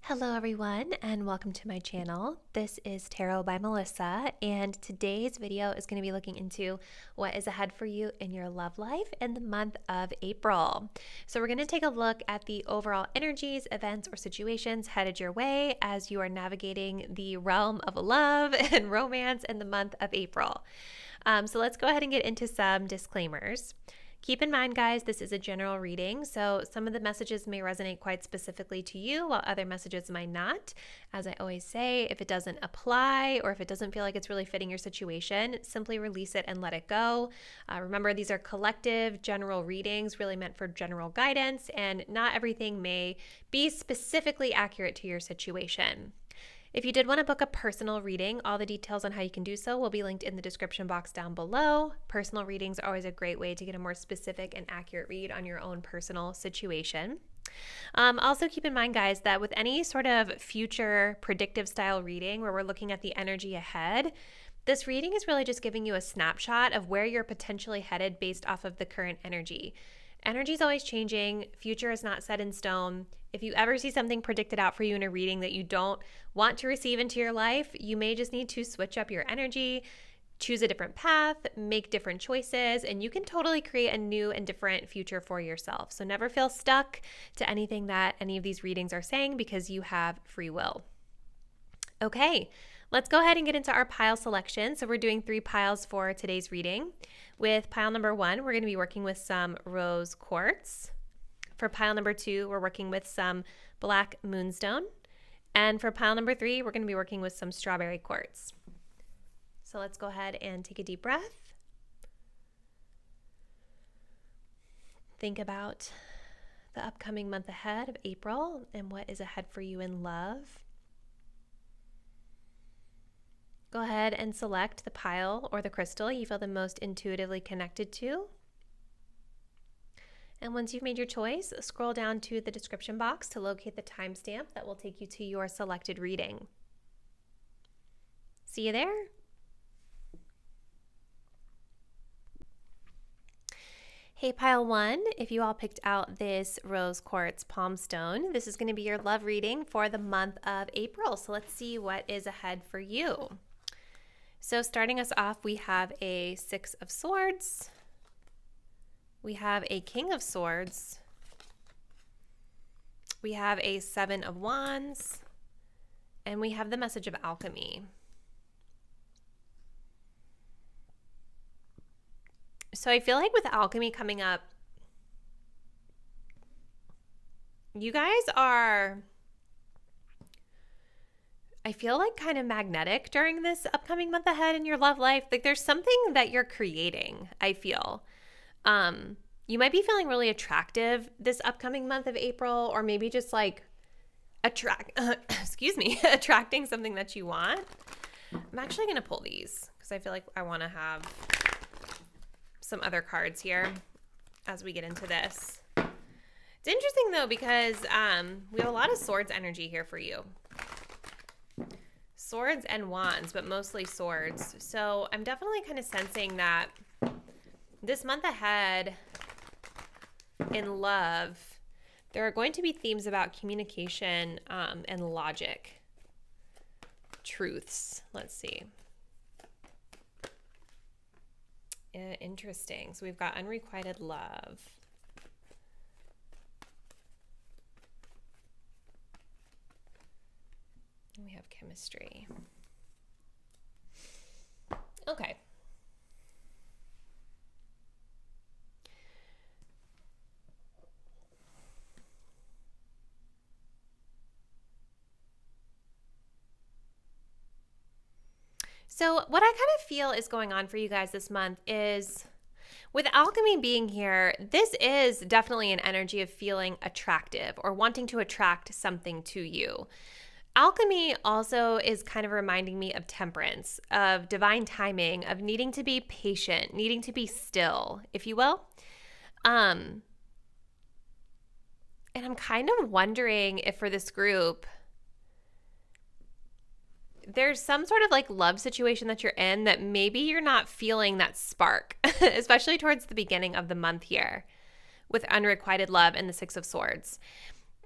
Hello everyone and welcome to my channel. This is Tarot by Melissa, and today's video is going to be looking into what is ahead for you in your love life in the month of April. So we're going to take a look at the overall energies, events, or situations headed your way as you are navigating the realm of love and romance in the month of April. So let's go ahead and get into some disclaimers. Keep in mind, guys, this is a general reading, so some of the messages may resonate quite specifically to you, while other messages might not. As I always say, if it doesn't apply or if it doesn't feel like it's really fitting your situation, simply release it and let it go. Remember, these are collective, general readings, really meant for general guidance, and not everything may be specifically accurate to your situation. If you did want to book a personal reading, all the details on how you can do so will be linked in the description box down below. Personal readings are always a great way to get a more specific and accurate read on your own personal situation. Also keep in mind, guys, that with any sort of future predictive style reading where we're looking at the energy ahead, this reading is really just giving you a snapshot of where you're potentially headed based off of the current energy. Energy is always changing. Future is not set in stone. If you ever see something predicted out for you in a reading that you don't want to receive into your life, you may just need to switch up your energy, choose a different path, make different choices, and you can totally create a new and different future for yourself. So never feel stuck to anything that any of these readings are saying because you have free will. Okay, let's go ahead and get into our pile selection. So we're doing 3 piles for today's reading. With pile number 1, we're going to be working with some rose quartz. For pile number 2, we're working with some black moonstone. And for pile number 3, we're going to be working with some strawberry quartz. So let's go ahead and take a deep breath. Think about the upcoming month ahead of April and what is ahead for you in love. Go ahead and select the pile or the crystal you feel the most intuitively connected to. And once you've made your choice, scroll down to the description box to locate the timestamp that will take you to your selected reading. See you there? Hey, pile 1, if you all picked out this rose quartz palm stone, this is going to be your love reading for the month of April. So let's see what is ahead for you. So starting us off, we have a 6 of Swords. We have a King of Swords. We have a 7 of Wands. And we have the message of alchemy. So I feel like with alchemy coming up, you guys are, I feel like kind of magnetic during this upcoming month ahead in your love life. Like there's something that you're creating, I feel. You might be feeling really attractive this upcoming month of April, or maybe just like attracting something that you want. I'm actually going to pull these because I feel like I want to have some other cards here as we get into this. It's interesting though because we have a lot of swords energy here for you. Swords and wands, but mostly swords. So I'm definitely kind of sensing that this month ahead in love, there are going to be themes about communication and logic. Truths. Let's see. Interesting. So we've got unrequited love. And we have chemistry. Okay. So what I kind of feel is going on for you guys this month is with alchemy being here, this is definitely an energy of feeling attractive or wanting to attract something to you. Alchemy also is kind of reminding me of temperance, of divine timing, of needing to be patient, needing to be still, if you will. And I'm kind of wondering if for this group, there's some sort of like love situation that you're in that maybe you're not feeling that spark, especially towards the beginning of the month here with unrequited love and the 6 of Swords.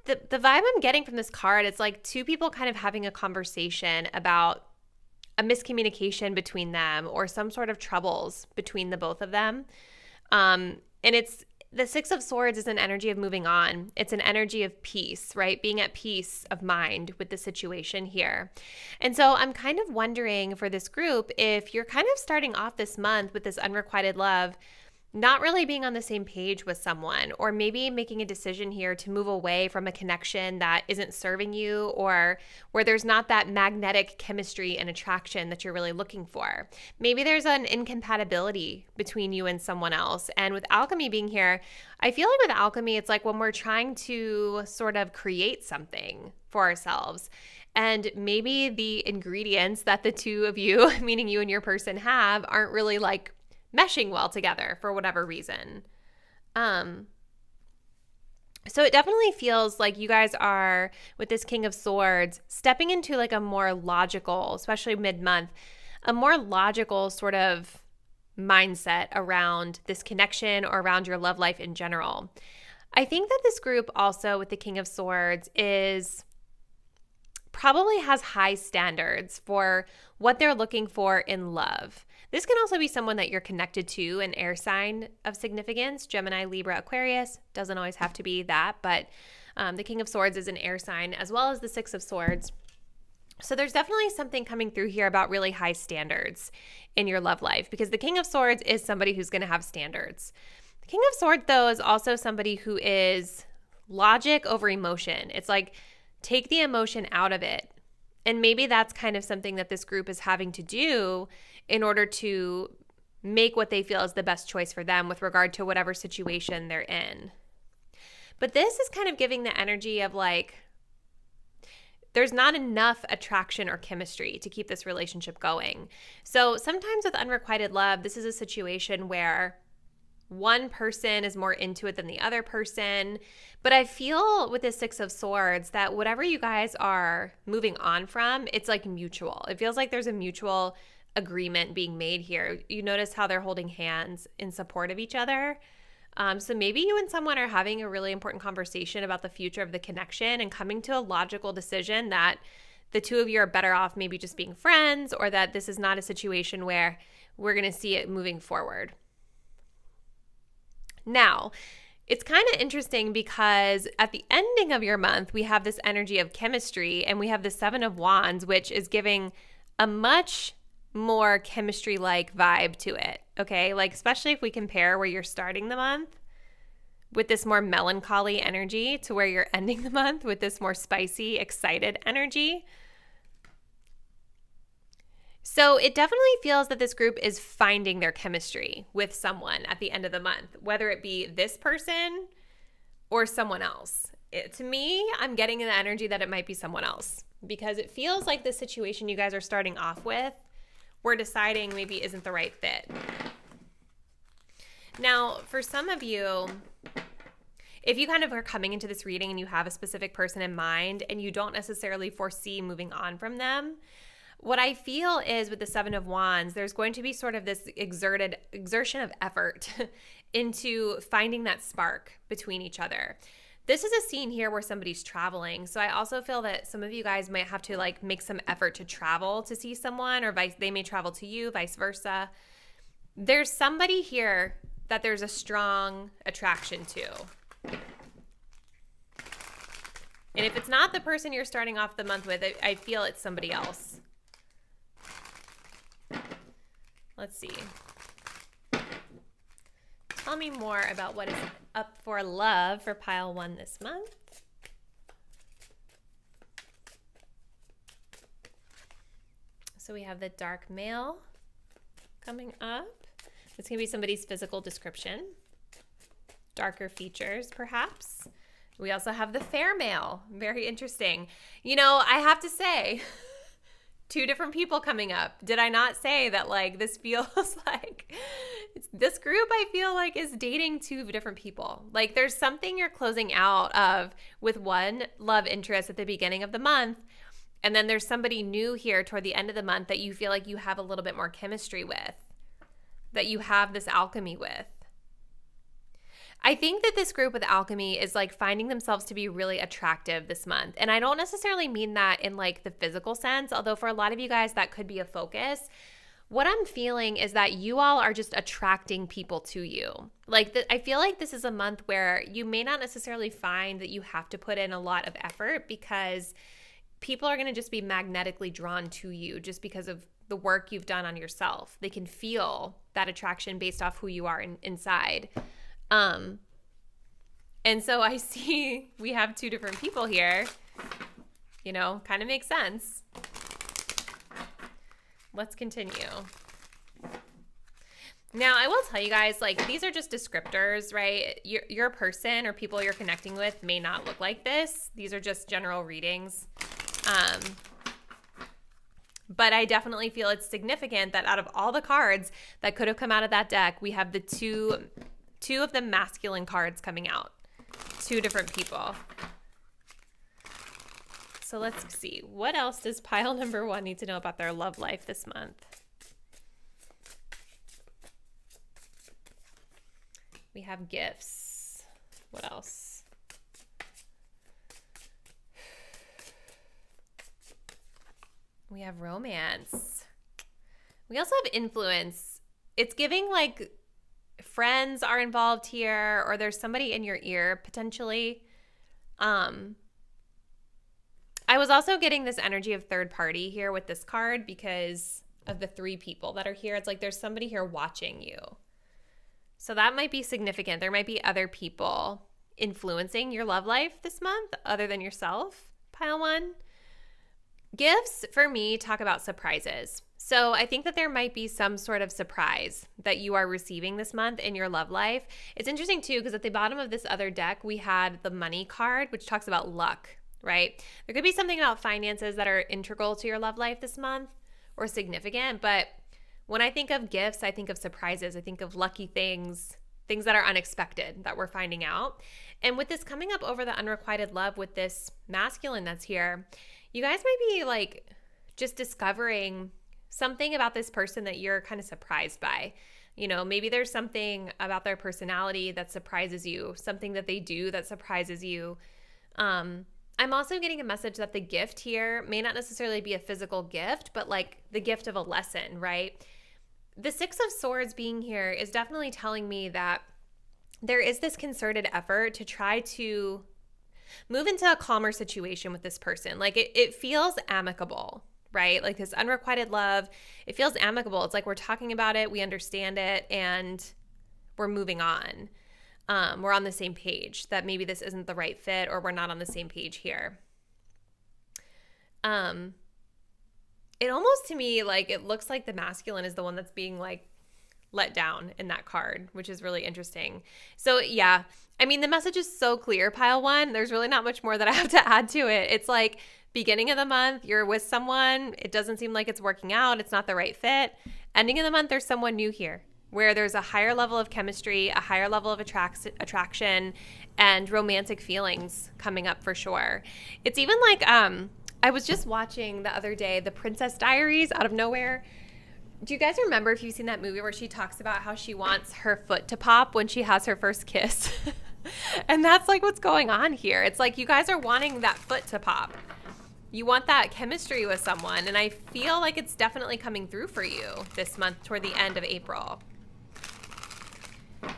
the vibe I'm getting from this card, it's like two people kind of having a conversation about a miscommunication between them or some sort of troubles between the both of them. And it's the Six of Swords is an energy of moving on. It's an energy of peace, right? Being at peace of mind with the situation here. And so I'm kind of wondering for this group, if you're kind of starting off this month with this unrequited love, not really being on the same page with someone, or maybe making a decision here to move away from a connection that isn't serving you, or where there's not that magnetic chemistry and attraction that you're really looking for. Maybe there's an incompatibility between you and someone else. And with alchemy being here, I feel like with alchemy, it's like when we're trying to sort of create something for ourselves, and maybe the ingredients that the two of you, meaning you and your person, have aren't really like meshing well together for whatever reason. So it definitely feels like you guys are, with this King of Swords, stepping into like a more logical, especially mid-month, a more logical sort of mindset around this connection or around your love life in general. I think that this group also with the King of Swords probably has high standards for what they're looking for in love. This can also be someone that you're connected to, an air sign of significance, Gemini, Libra, Aquarius. Doesn't always have to be that, but the King of Swords is an air sign, as well as the Six of Swords. So there's definitely something coming through here about really high standards in your love life, because the King of Swords is somebody who's going to have standards. The King of Swords, though, is also somebody who is logic over emotion. It's like, take the emotion out of it. And maybe that's kind of something that this group is having to do in order to make what they feel is the best choice for them with regard to whatever situation they're in. But this is kind of giving the energy of like, there's not enough attraction or chemistry to keep this relationship going. So sometimes with unrequited love, this is a situation where one person is more into it than the other person. But I feel with this Six of Swords that whatever you guys are moving on from, it's like mutual. It feels like there's a mutual agreement being made here. You notice how they're holding hands in support of each other. So maybe you and someone are having a really important conversation about the future of the connection and coming to a logical decision that the two of you are better off maybe just being friends, or that this is not a situation where we're going to see it moving forward. Now, it's kind of interesting because at the ending of your month, we have this energy of chemistry, and we have the Seven of Wands, which is giving a much more chemistry-like vibe to it, okay? Like, especially if we compare where you're starting the month with this more melancholy energy to where you're ending the month with this more spicy, excited energy. So it definitely feels that this group is finding their chemistry with someone at the end of the month, whether it be this person or someone else. To me, I'm getting the energy that it might be someone else, because it feels like the situation you guys are starting off with, we're deciding maybe isn't the right fit. Now, for some of you, if you kind of are coming into this reading and you have a specific person in mind and you don't necessarily foresee moving on from them, what I feel is with the Seven of Wands, there's going to be sort of this exertion of effort into finding that spark between each other. This is a scene here where somebody's traveling. So I also feel that some of you guys might have to like make some effort to travel to see someone, or they may travel to you, vice versa. There's somebody here that there's a strong attraction to. And if it's not the person you're starting off the month with, I feel it's somebody else. Let's see. Tell me more about what is up for love for pile one this month. So we have the dark male coming up. It's going to be somebody's physical description. Darker features, perhaps. We also have the fair male. Very interesting. You know, I have to say, two different people coming up. Did I not say that like this feels like this group I feel like is dating two different people? Like there's something you're closing out of with one love interest at the beginning of the month, and then there's somebody new here toward the end of the month that you feel like you have a little bit more chemistry with, that you have this alchemy with. I think that this group with alchemy is like finding themselves to be really attractive this month. And I don't necessarily mean that in like the physical sense, although for a lot of you guys that could be a focus. What I'm feeling is that you all are just attracting people to you. Like I feel like this is a month where you may not necessarily find that you have to put in a lot of effort, because people are going to just be magnetically drawn to you just because of the work you've done on yourself. They can feel that attraction based off who you are inside. And so I see we have two different people here, you know, kind of makes sense. Let's continue. Now, I will tell you guys, like, these are just descriptors, right? Your person or people you're connecting with may not look like this. These are just general readings. But I definitely feel it's significant that out of all the cards that could have come out of that deck, we have the two of the masculine cards coming out. Two different people. So let's see. What else does pile number 1 need to know about their love life this month? We have gifts. What else? We have romance. We also have influence. It's giving like friends are involved here, or there's somebody in your ear potentially. I was also getting this energy of third party here with this card because of the 3 people that are here. It's like there's somebody here watching you. So that might be significant. There might be other people influencing your love life this month other than yourself, pile 1. Gifts, for me, talk about surprises. So I think that there might be some sort of surprise that you are receiving this month in your love life. It's interesting, too, because at the bottom of this other deck, we had the money card, which talks about luck, right? There could be something about finances that are integral to your love life this month or significant. But when I think of gifts, I think of surprises. I think of lucky things, things that are unexpected that we're finding out. And with this coming up over the unrequited love with this masculine that's here, you guys might be like just discovering something about this person that you're kind of surprised by. You know, maybe there's something about their personality that surprises you, something that they do that surprises you. I'm also getting a message that the gift here may not necessarily be a physical gift, but like the gift of a lesson, right? The 6 of Swords being here is definitely telling me that there is this concerted effort to try to move into a calmer situation with this person. Like it feels amicable, right? Like this unrequited love, it feels amicable. It's like we're talking about it, we understand it, and we're moving on. We're on the same page that maybe this isn't the right fit, or we're not on the same page here. It almost to me like it looks like the masculine is the one that's being like let down in that card, which is really interesting. So yeah, I mean, the message is so clear, pile 1. There's really not much more that I have to add to it. It's like beginning of the month, you're with someone. It doesn't seem like it's working out. It's not the right fit. Ending of the month, there's someone new here where there's a higher level of chemistry, a higher level of attraction, and romantic feelings coming up for sure. It's even like I was just watching the other day, The Princess Diaries out of nowhere. Do you guys remember if you've seen that movie where she talks about how she wants her foot to pop when she has her first kiss? And that's like what's going on here. It's like you guys are wanting that foot to pop. You want that chemistry with someone, and I feel like it's definitely coming through for you this month toward the end of April.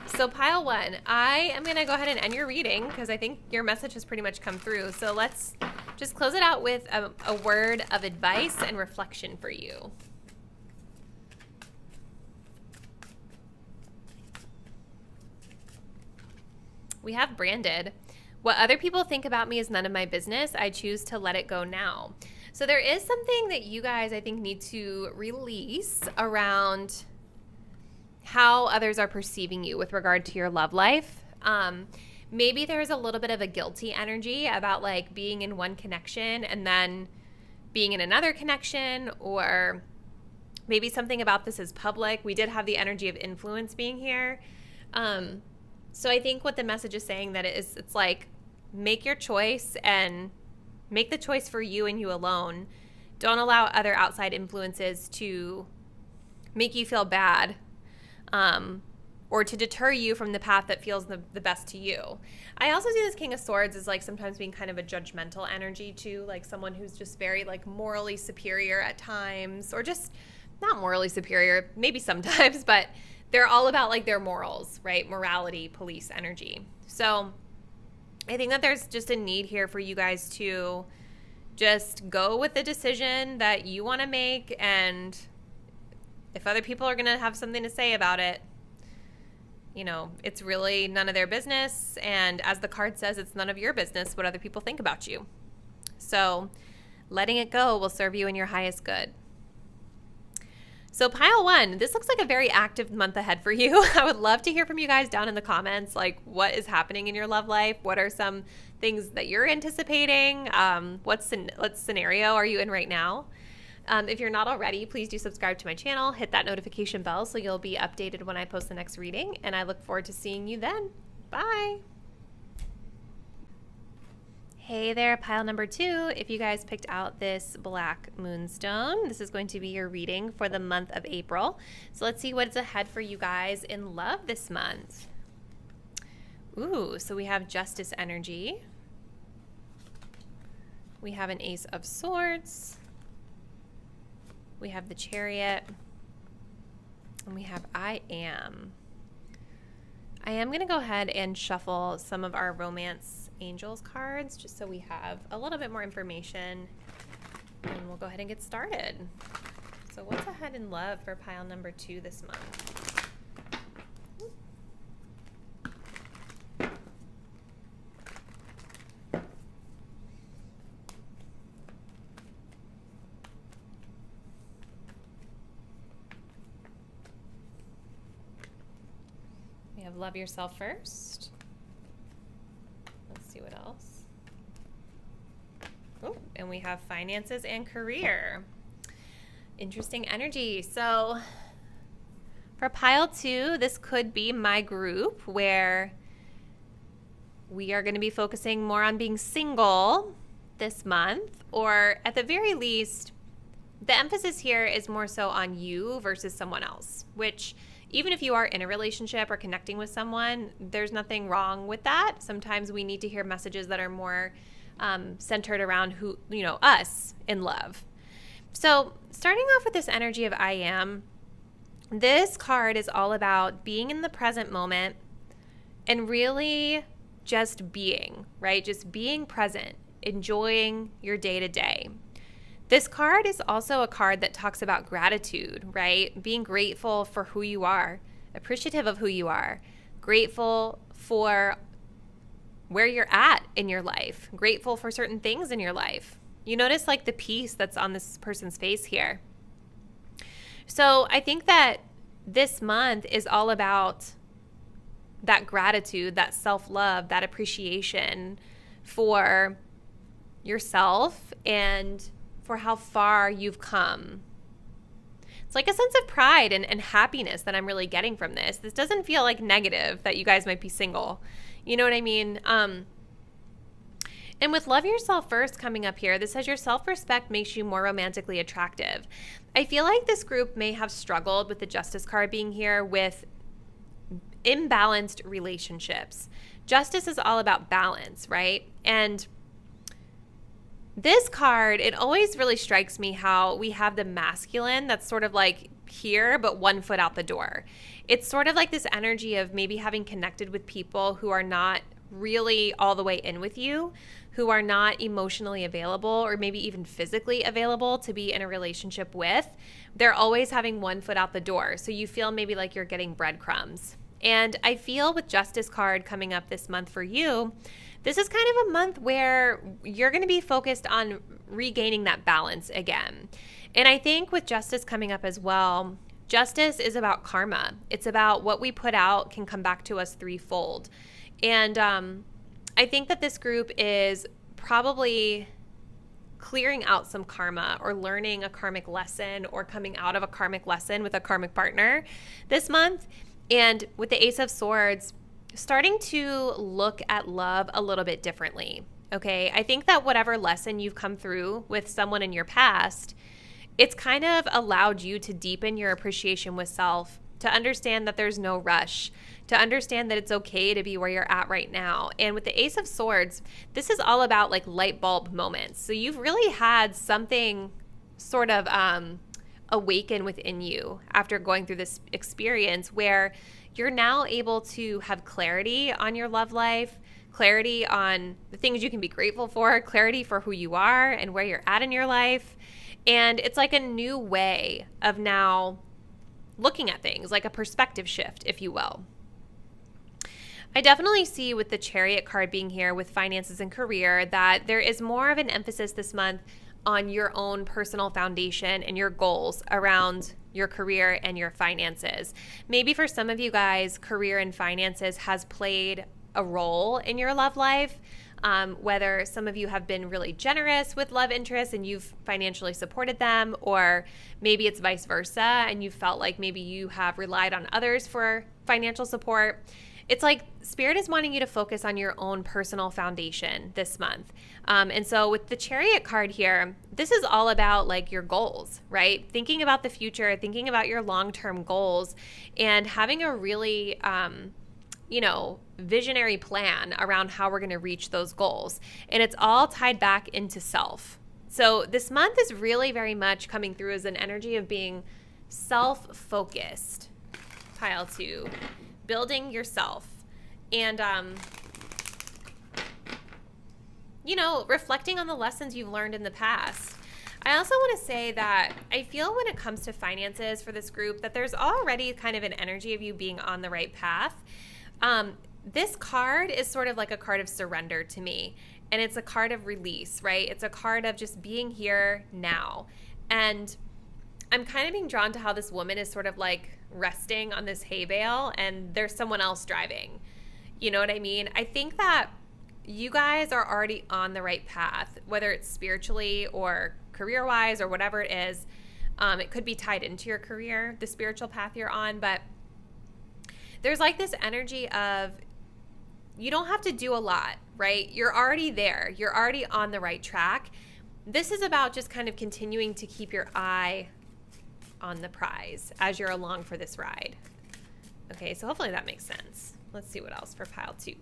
So pile 1, I am going to go ahead and end your reading because I think your message has pretty much come through. So let's just close it out with a word of advice and reflection for you. We have branded. What other people think about me is none of my business. I choose to let it go now. So there is something that you guys, I think, need to release around how others are perceiving you with regard to your love life. Maybe there's a little bit of a guilty energy about like being in one connection and then being in another connection, or maybe something about this is public. We did have the energy of influence being here. So I think what the message is saying that it's like, make your choice and make the choice for you and you alone. Don't allow other outside influences to make you feel bad, or to deter you from the path that feels the best to you. I also see this King of Swords as like sometimes being kind of a judgmental energy too, like someone who's just very like morally superior at times, or just not morally superior, maybe sometimes, but they're all about like their morals, right? Morality, police energy. So I think that there's just a need here for you guys to just go with the decision that you want to make, and if other people are going to have something to say about it, you know, it's really none of their business. And as the card says, it's none of your business what other people think about you. So letting it go will serve you in your highest good. So pile 1, this looks like a very active month ahead for you. I would love to hear from you guys down in the comments, like what is happening in your love life? What are some things that you're anticipating? What scenario are you in right now? If you're not already, please do subscribe to my channel, hit that notification bell so you'll be updated when I post the next reading, and I look forward to seeing you then. Bye! Hey there, pile number 2. If you guys picked out this black moonstone, this is going to be your reading for the month of April. So let's see what's ahead for you guys in love this month. Ooh, so we have Justice energy. We have an Ace of Swords. We have the Chariot. And we have I Am. I am going to go ahead and shuffle some of our romance angels cards just so we have a little bit more information, and we'll go ahead and get started. So what's ahead in love for pile number 2 this month? We have love yourself first. Let's see what else. Oh, and we have finances and career. Interesting energy. So for pile 2, this could be my group where we are going to be focusing more on being single this month, or at the very least, the emphasis here is more so on you versus someone else, which even if you are in a relationship or connecting with someone, there's nothing wrong with that. Sometimes we need to hear messages that are more centered around who, you know, us in love. So starting off with this energy of I Am, this card is all about being in the present moment and really just being, right? Just being present, enjoying your day to day. This card is also a card that talks about gratitude, right? Being grateful for who you are, appreciative of who you are, grateful for where you're at in your life, grateful for certain things in your life. You notice like the peace that's on this person's face here. So I think that this month is all about that gratitude, that self-love, that appreciation for yourself and for how far you've come. It's like a sense of pride and happiness that I'm really getting from this. This doesn't feel like negative that you guys might be single. You know what I mean? And with love yourself first coming up here, this says your self-respect makes you more romantically attractive. I feel like this group may have struggled with the Justice card being here with imbalanced relationships. Justice is all about balance, right? And this card, it always really strikes me how we have the masculine that's sort of like here, but 1 foot out the door. It's sort of like this energy of maybe having connected with people who are not really all the way in with you, who are not emotionally available or maybe even physically available to be in a relationship with. They're always having 1 foot out the door. So you feel maybe like you're getting breadcrumbs. And I feel with Justice card coming up this month for you, this is kind of a month where you're going to be focused on regaining that balance again. And I think with Justice coming up as well, Justice is about karma. It's about what we put out can come back to us threefold. And I think that this group is probably clearing out some karma or learning a karmic lesson or coming out of a karmic lesson with a karmic partner this month. And with the Ace of Swords, starting to look at love a little bit differently, okay? I think that whatever lesson you've come through with someone in your past, it's kind of allowed you to deepen your appreciation with self to understand that there's no rush, to understand that it's okay to be where you're at right now. And with the Ace of Swords, this is all about like light bulb moments. So you've really had something sort of awaken within you after going through this experience where you're now able to have clarity on your love life, clarity on the things you can be grateful for, clarity for who you are and where you're at in your life. And it's like a new way of now looking at things, like a perspective shift, if you will. I definitely see with the Chariot card being here with finances and career that there is more of an emphasis this month on your own personal foundation and your goals around your career and your finances. Maybe for some of you guys, career and finances has played a role in your love life. Whether some of you have been really generous with love interests and you've financially supported them, or maybe it's vice versa and you felt like maybe you have relied on others for financial support. It's like Spirit is wanting you to focus on your own personal foundation this month. And so with the Chariot card here, this is all about like your goals, right? Thinking about the future, thinking about your long-term goals, and having a really visionary plan around how we're going to reach those goals. And it's all tied back into self. So this month is really very much coming through as an energy of being self-focused. Pile 2, building yourself. And, reflecting on the lessons you've learned in the past. I also want to say that I feel when it comes to finances for this group that there's already kind of an energy of you being on the right path. This card is sort of like a card of surrender to me, and it's a card of release, right? It's a card of just being here now. And I'm kind of being drawn to how this woman is sort of like resting on this hay bale and there's someone else driving. You know what I mean? I think that you guys are already on the right path, whether it's spiritually or career-wise or whatever it is. It could be tied into your career, the spiritual path you're on, but there's like this energy of you don't have to do a lot, right? You're already there. You're already on the right track. This is about just kind of continuing to keep your eye on the prize as you're along for this ride. Okay, so hopefully that makes sense. Let's see what else for pile 2.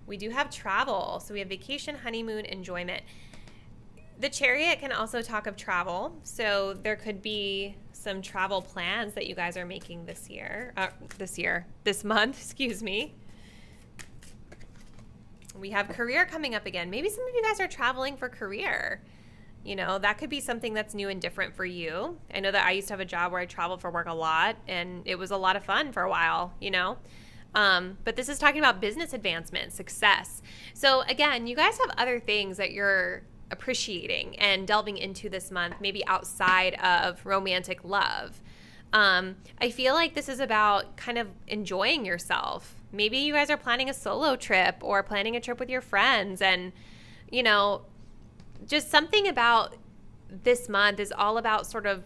We do have travel. So we have vacation, honeymoon, enjoyment. The Chariot can also talk of travel. So there could be some travel plans that you guys are making this month, excuse me. We have career coming up again. Maybe some of you guys are traveling for career. That could be something that's new and different for you. I know that I used to have a job where I traveled for work a lot, and it was a lot of fun for a while, But this is talking about business advancement, success. So again, you guys have other things that you're appreciating and delving into this month, maybe outside of romantic love. I feel like this is about kind of enjoying yourself. Maybe you guys are planning a solo trip or planning a trip with your friends, and just something about this month is all about sort of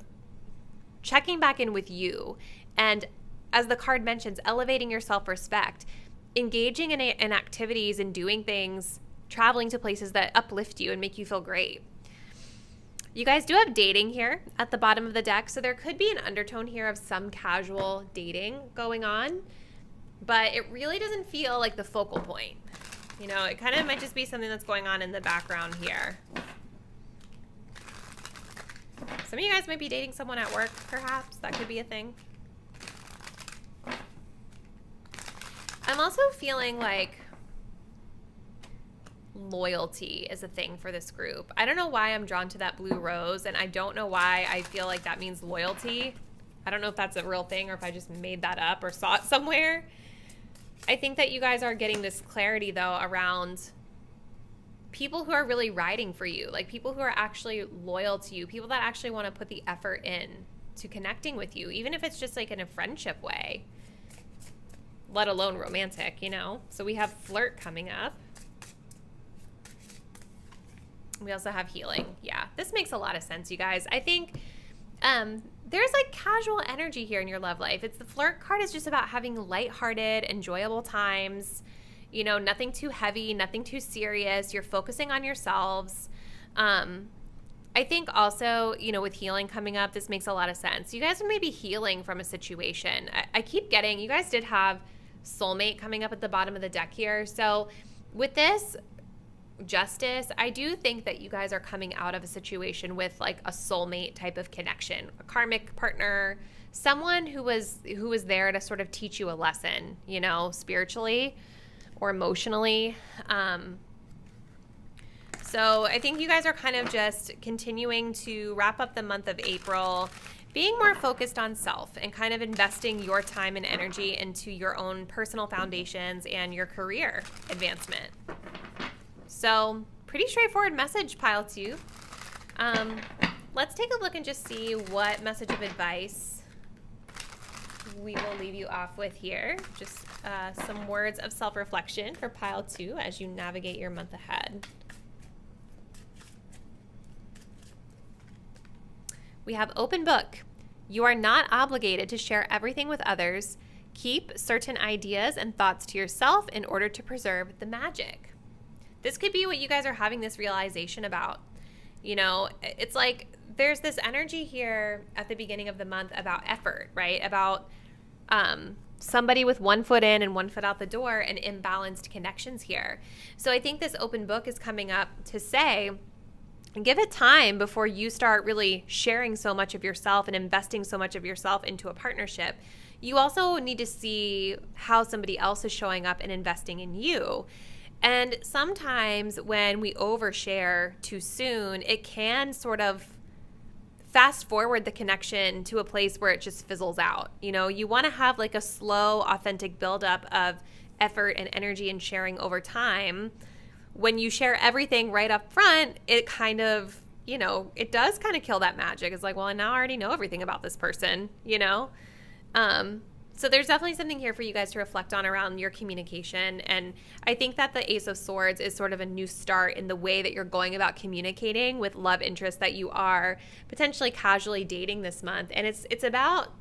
checking back in with you, and as the card mentions, elevating your self-respect, engaging in activities and doing things, traveling to places that uplift you and make you feel great. You guys do have dating here at the bottom of the deck, so there could be an undertone here of some casual dating going on, but it really doesn't feel like the focal point. It kind of might just be something that's going on in the background here. Some of you guys might be dating someone at work, perhaps. That could be a thing. I'm also feeling like loyalty is a thing for this group. I don't know why I'm drawn to that blue rose, and I don't know why I feel like that means loyalty. I don't know if that's a real thing or if I just made that up or saw it somewhere. I think that you guys are getting this clarity, though, around people who are really riding for you, like people who are actually loyal to you, people that actually want to put the effort in to connecting with you, even if it's just like in a friendship way, let alone romantic, So we have flirt coming up. We also have healing. Yeah, this makes a lot of sense, you guys. I think there's like casual energy here in your love life. It's the flirt card is just about having lighthearted, enjoyable times. Nothing too heavy, nothing too serious. You're focusing on yourselves. I think also, you know, with healing coming up, this makes a lot of sense. You guys are maybe healing from a situation. I keep getting, you guys did have soulmate coming up at the bottom of the deck here. So with this justice, I do think that you guys are coming out of a situation with like a soulmate type of connection, a karmic partner, someone who was there to sort of teach you a lesson, you know, spiritually or emotionally. So I think you guys are kind of just continuing to wrap up the month of April, being more focused on self and kind of investing your time and energy into your own personal foundations and your career advancement. So pretty straightforward message, pile 2. Let's take a look and just see what message of advice we will leave you off with here. Just some words of self-reflection for pile 2 as you navigate your month ahead. We have open book. You are not obligated to share everything with others. Keep certain ideas and thoughts to yourself in order to preserve the magic. This could be what you guys are having this realization about. You know, it's like there's this energy here at the beginning of the month about effort, right? About somebody with one foot in and one foot out the door and imbalanced connections here. So I think this open book is coming up to say, give it time before you start really sharing so much of yourself and investing so much of yourself into a partnership. You also need to see how somebody else is showing up and investing in you. And sometimes when we overshare too soon, it can sort of fast forward the connection to a place where it just fizzles out. You know, you want to have like a slow, authentic buildup of effort and energy and sharing over time. When you share everything right up front, it kind of, you know, it does kind of kill that magic. It's like, well, now I already know everything about this person, you know? So there's definitely something here for you guys to reflect on around your communication. And I think that the Ace of Swords is sort of a new start in the way that you're going about communicating with love interests that you are potentially casually dating this month. And it's about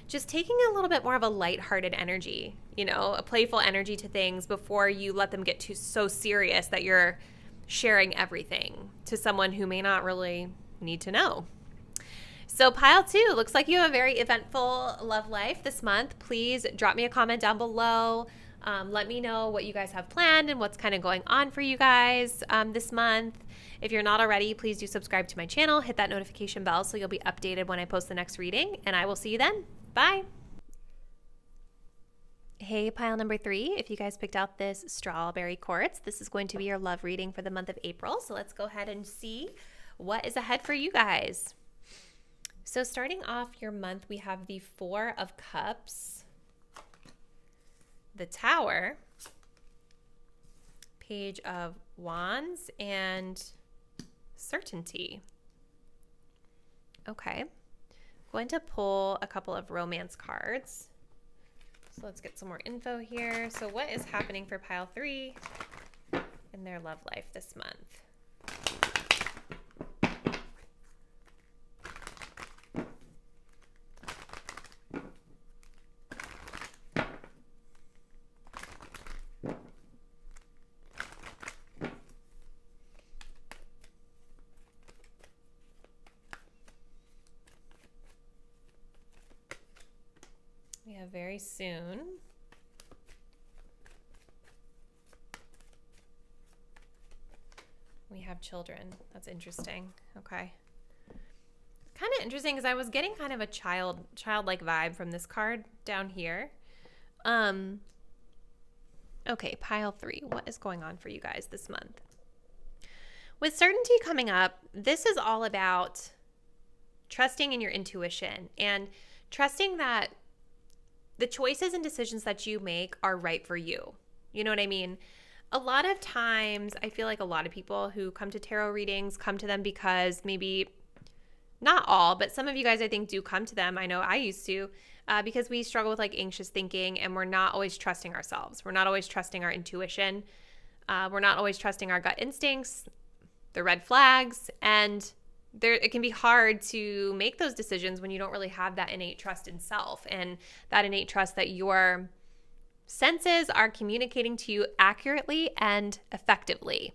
just taking a little bit more of a lighthearted energy, you know, a playful energy to things before you let them get so serious that you're sharing everything to someone who may not really need to know. So pile 2, looks like you have a very eventful love life this month. Please drop me a comment down below. Let me know what you guys have planned and what's kind of going on for you guys this month. If you're not already, please do subscribe to my channel. Hit that notification bell so you'll be updated when I post the next reading. And I will see you then. Bye. Hey, pile number 3, if you guys picked out this strawberry quartz, this is going to be your love reading for the month of April. So let's go ahead and see what is ahead for you guys. So starting off your month, we have the 4 of Cups, the Tower, Page of Wands, and Certainty. Okay. Going to pull a couple of romance cards. So let's get some more info here. So what is happening for pile 3 in their love life this month? We have very soon. We have children. That's interesting. Okay. Kind of interesting because I was getting kind of a childlike vibe from this card down here. Okay, pile 3. What is going on for you guys this month? With certainty coming up, this is all about trusting in your intuition and trusting that the choices and decisions that you make are right for you. You know what I mean? A lot of times, I feel like a lot of people who come to tarot readings come to them because maybe, not all, but some of you guys I think do come to them. I know I used to, because we struggle with like anxious thinking and we're not always trusting ourselves. We're not always trusting our intuition. We're not always trusting our gut instincts, the red flags, and it can be hard to make those decisions when you don't really have that innate trust in self and that innate trust that your senses are communicating to you accurately and effectively.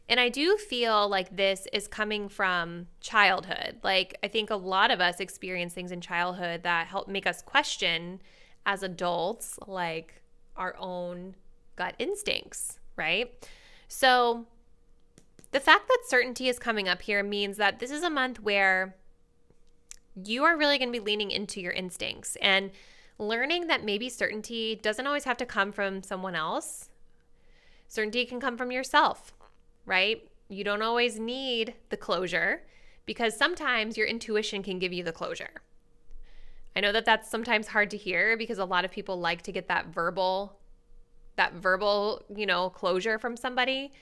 And I do feel like this is coming from childhood. Like, I think a lot of us experience things in childhood that help make us question as adults, like our own gut instincts, right? So the fact that certainty is coming up here means that this is a month where you are really going to be leaning into your instincts and learning that maybe certainty doesn't always have to come from someone else. Certainty can come from yourself, right? You don't always need the closure because sometimes your intuition can give you the closure. I know that that's sometimes hard to hear because a lot of people like to get that verbal, closure from somebody.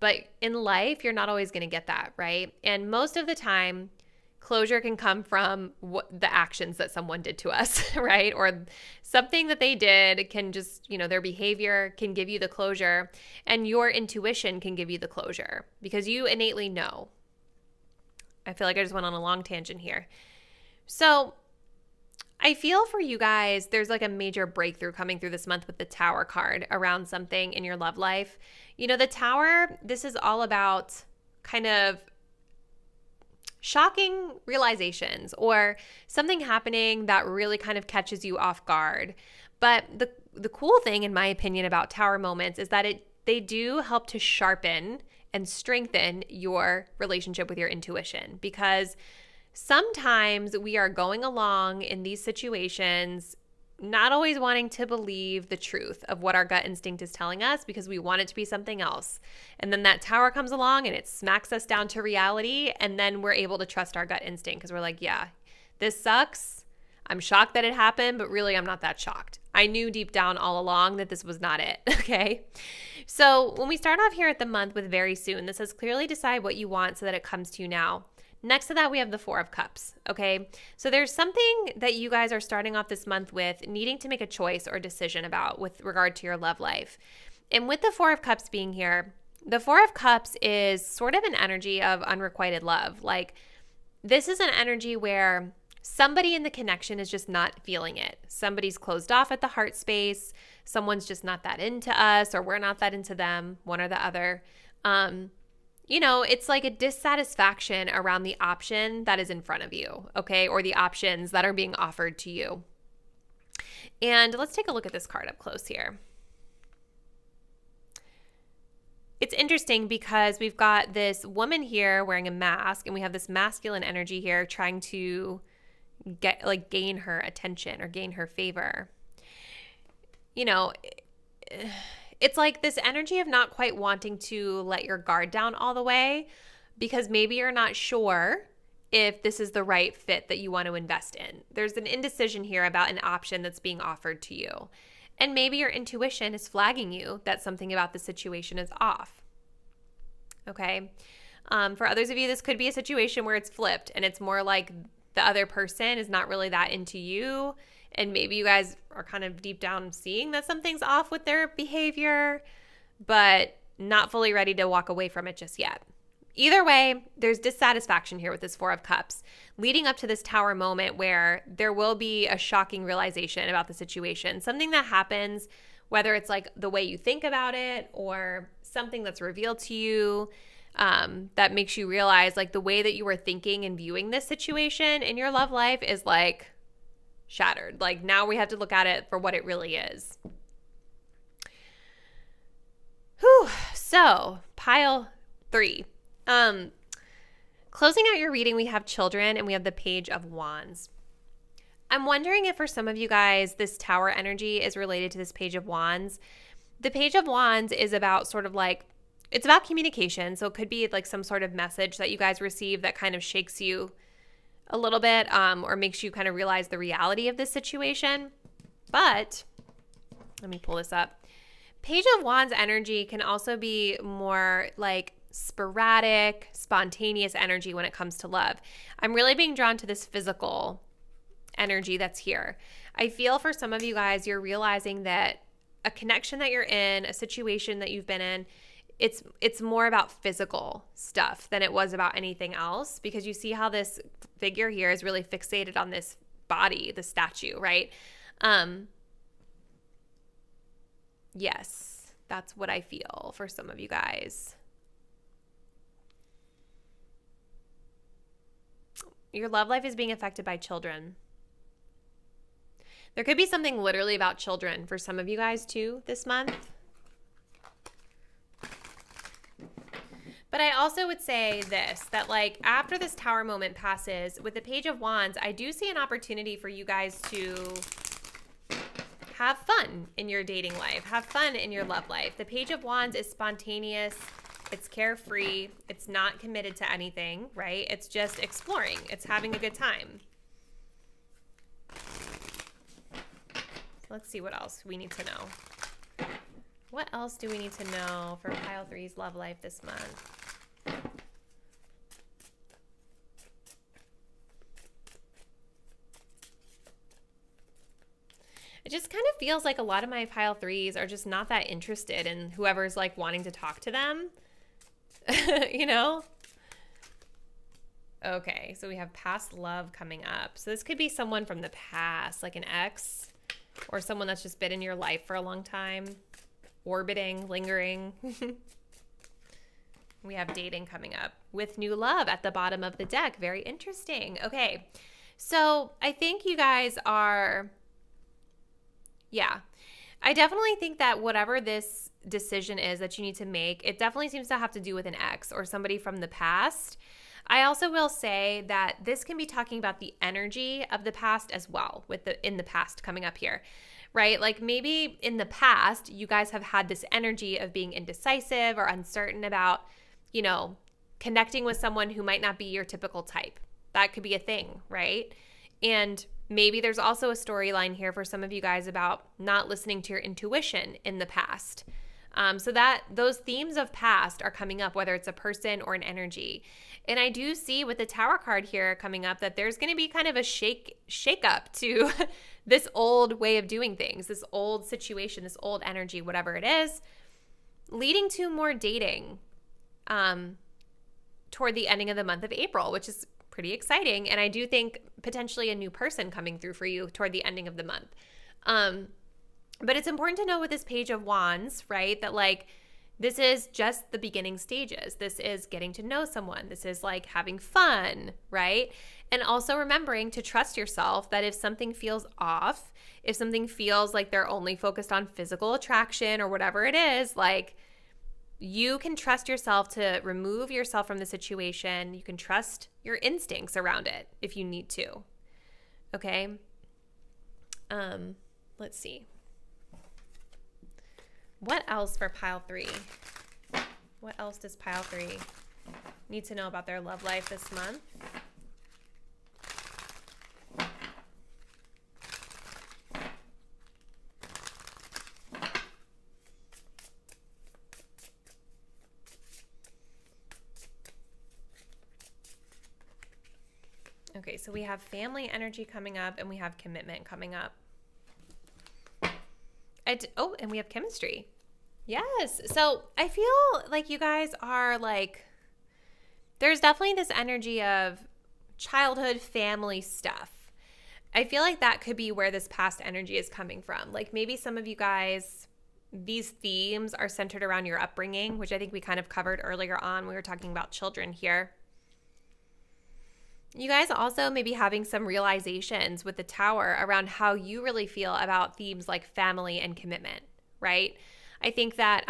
But in life, you're not always going to get that, right? And most of the time, closure can come from the actions that someone did to us, right? Or something that they did can just, their behavior can give you the closure, and your intuition can give you the closure because you innately know. I feel like I just went on a long tangent here. So I feel for you guys, there's like a major breakthrough coming through this month with the Tower card around something in your love life. The Tower, this is all about kind of shocking realizations or something happening that really kind of catches you off guard. But the cool thing, in my opinion, about Tower moments is that they do help to sharpen and strengthen your relationship with your intuition, because sometimes we are going along in these situations not always wanting to believe the truth of what our gut instinct is telling us because we want it to be something else. And then that Tower comes along and it smacks us down to reality, and then we're able to trust our gut instinct because we're like, yeah, this sucks. I'm shocked that it happened, but really I'm not that shocked. I knew deep down all along that this was not it, okay? So when we start off here at the month with very soon, this says clearly decide what you want so that it comes to you now. Next to that, we have the Four of Cups, okay? So there's something that you guys are starting off this month with needing to make a choice or decision about with regard to your love life. And with the Four of Cups being here, the Four of Cups is sort of an energy of unrequited love. Like, this is an energy where somebody in the connection is just not feeling it. Somebody's closed off at the heart space. Someone's just not that into us, or we're not that into them, one or the other. It's like a dissatisfaction around the option that is in front of you, okay? Or the options that are being offered to you. And let's take a look at this card up close here. It's interesting because we've got this woman here wearing a mask, and we have this masculine energy here trying to gain her attention or gain her favor. It's like this energy of not quite wanting to let your guard down all the way because maybe you're not sure if this is the right fit that you want to invest in. There's an indecision here about an option that's being offered to you. And maybe your intuition is flagging you that something about the situation is off. Okay? For others of you, this could be a situation where it's flipped and it's more like the other person is not really that into you. And maybe you guys are kind of deep down seeing that something's off with their behavior, but not fully ready to walk away from it just yet. Either way, there's dissatisfaction here with this Four of Cups, leading up to this Tower moment where there will be a shocking realization about the situation. Something that happens, whether it's like the way you think about it or something that's revealed to you that makes you realize like the way that you were thinking and viewing this situation in your love life is like shattered. Like now we have to look at it for what it really is. Whew. So pile 3. Closing out your reading, we have children and we have the Page of Wands. I'm wondering if for some of you guys, this Tower energy is related to this Page of Wands. The Page of Wands is about sort of like, it's about communication. So it could be like some sort of message that you guys receive that kind of shakes you a little bit or makes you kind of realize the reality of this situation. But let me pull this up. Page of Wands energy can also be more like sporadic, spontaneous energy when it comes to love. I'm really being drawn to this physical energy that's here. I feel for some of you guys, you're realizing that a connection that you're in, a situation that you've been in, it's more about physical stuff than it was about anything else, because you see how this figure here is really fixated on this body, the statue, right? Yes, that's what I feel for some of you guys. your love life is being affected by children. There could be something literally about children for some of you guys too this month. But I also would say this, that like after this Tower moment passes, with the Page of Wands, I do see an opportunity for you guys to have fun in your dating life, have fun in your love life. The Page of Wands is spontaneous, it's carefree, it's not committed to anything, right? It's just exploring, it's having a good time. Let's see what else we need to know. What else do we need to know for Pile 3's love life this month? It just kind of feels like a lot of my Pile 3s are just not that interested in whoever's like wanting to talk to them, you know? Okay, so we have past love coming up. So this could be someone from the past, like an ex, or someone that's just been in your life for a long time, orbiting, lingering. We have dating coming up with new love at the bottom of the deck. Very interesting. Okay, so I think you guys are, yeah, I definitely think that whatever this decision is that you need to make, it definitely seems to have to do with an ex or somebody from the past. I also will say that this can be talking about the energy of the past as well, with the in the past coming up here, right? Like maybe in the past, you guys have had this energy of being indecisive or uncertain about, you know, connecting with someone who might not be your typical type. That could be a thing, right? And maybe there's also a storyline here for some of you guys about not listening to your intuition in the past. So that those themes of past are coming up, whether it's a person or an energy. And I do see with the Tower card here coming up that there's going to be kind of a shake up to this old way of doing things, this old situation, this old energy, whatever it is, leading to more dating toward the ending of the month of April, which is pretty exciting. And I do think potentially a new person coming through for you toward the ending of the month. But it's important to know with this Page of Wands, right, that like this is just the beginning stages. This is getting to know someone. This is like having fun, right? And also remembering to trust yourself that if something feels off, if something feels like they're only focused on physical attraction or whatever it is, like you can trust yourself to remove yourself from the situation. You can trust your instincts around it if you need to. Okay? Let's see. What else for Pile 3? What else does Pile 3 need to know about their love life this month? Okay, so we have family energy coming up and we have commitment coming up. And we have chemistry. Yes. So I feel like you guys are like, there's definitely this energy of childhood family stuff. I feel like that could be where this past energy is coming from. Like maybe some of you guys, these themes are centered around your upbringing, which I think we kind of covered earlier on. We were talking about children here. You guys also may be having some realizations with the Tower around how you really feel about themes like family and commitment, right? I think that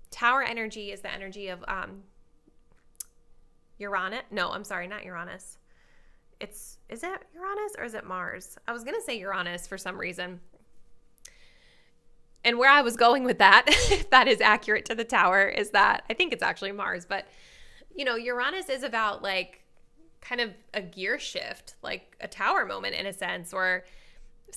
Tower energy is the energy of Uranus. No, I'm sorry, not Uranus. Is it Uranus or is it Mars? I was going to say Uranus for some reason. And where I was going with that, if that is accurate to the Tower, is that I think it's actually Mars. But, you know, Uranus is about like kind of a gear shift, like a Tower moment in a sense, or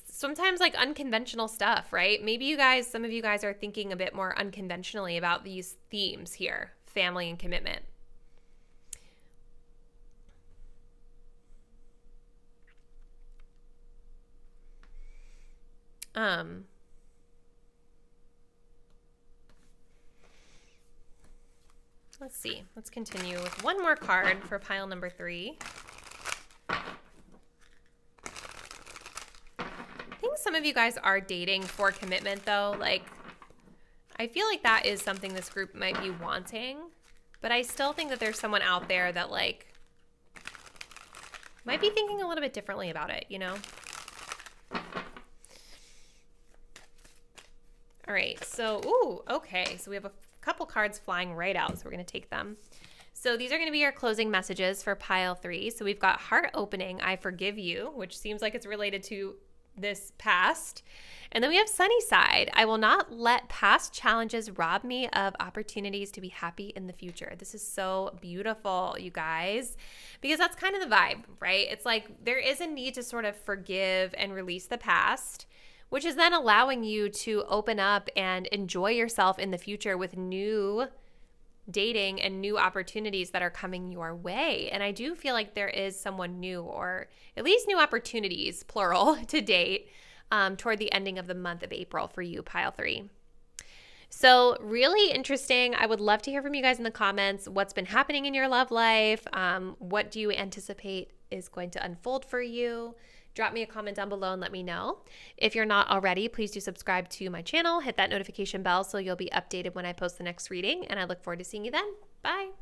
sometimes like unconventional stuff, right? Maybe you guys, some of you guys are thinking a bit more unconventionally about these themes here, family and commitment. Let's see. Let's continue with one more card for pile number 3. I think some of you guys are dating for commitment though. Like, I feel like that is something this group might be wanting, but I still think that there's someone out there that like might be thinking a little bit differently about it, you know? All right, so, ooh, okay. So we have a couple cards flying right out, so we're going to take them. So these are going to be our closing messages for pile 3. So we've got heart opening, I forgive you, which seems like it's related to this past. And then we have sunny side. I will not let past challenges rob me of opportunities to be happy in the future. This is so beautiful, you guys, because that's kind of the vibe, right? It's like there is a need to sort of forgive and release the past, which is then allowing you to open up and enjoy yourself in the future with new dating and new opportunities that are coming your way. And I do feel like there is someone new, or at least new opportunities, plural, to date toward the ending of the month of April for you, pile 3. So really interesting. I would love to hear from you guys in the comments. What's been happening in your love life? What do you anticipate is going to unfold for you? Drop me a comment down below and let me know. If you're not already, please do subscribe to my channel. Hit that notification bell so you'll be updated when I post the next reading. And I look forward to seeing you then. Bye.